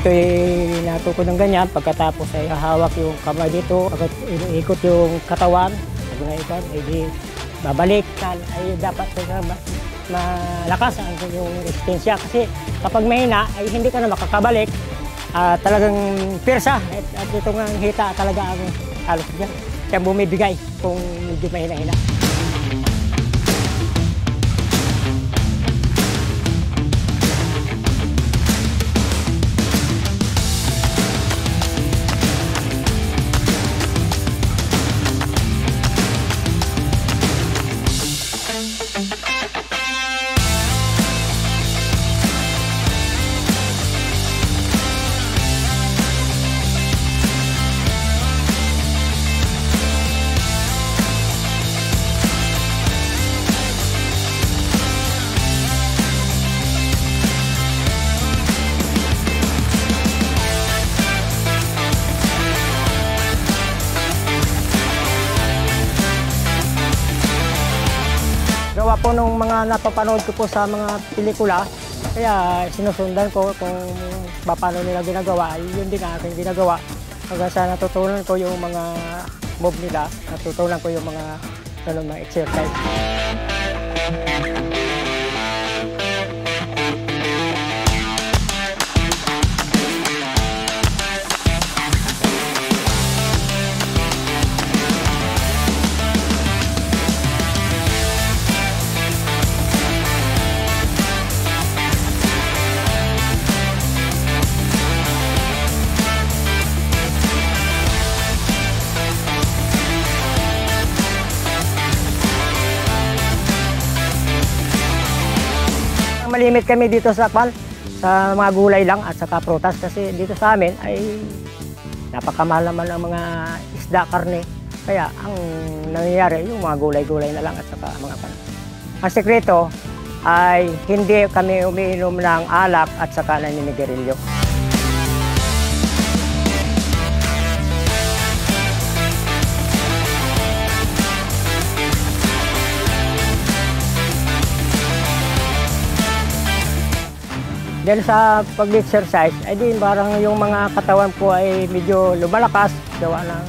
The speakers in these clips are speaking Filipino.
ay natuto ng ganyan, pagkatapos ay hahawak yung kamay dito, pagkat ikot yung katawan, pag naikot, ay di babalik, ay dapat malakas ang yung resistensya kasi kapag mahina ay hindi ka na makakabalik, talagang pirsa at ito nga hita talaga ang halos dyan. Kaya bumibigay kung medyo mahina-hina. Gawa po nung mga napapanood ko po sa mga pelikula, kaya sinusundan ko kung paano nila ginagawa, yun din ang aking ginagawa. Hanggang sa natutunan ko yung mga move nila, natutunan ko yung mga exercise. Malimit kami dito sa mga gulay lang at saka prutas kasi dito sa amin ay napakamahal naman ang mga isda, karne. Kaya ang nangyayari yung mga gulay-gulay na lang at saka mga pan. Ang sekreto ay hindi kami umiinom ng alak at saka naninigarilyo. Dahil sa pag-exercise, ay din parang yung mga katawan ko ay medyo lumalakas, gawa ng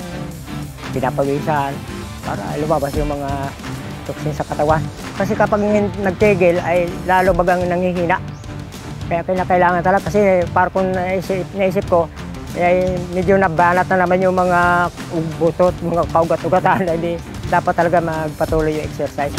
pinapawisan para lumabas yung mga toxin sa katawan. Kasi kapag nagtigil ay lalo bagang nanghihina. Kaya kailangan talaga kasi parang kung naisip ko, ay medyo nabanat na naman yung mga butot, mga kaugat-ugatan, ay di dapat talaga magpatuloy yung exercise.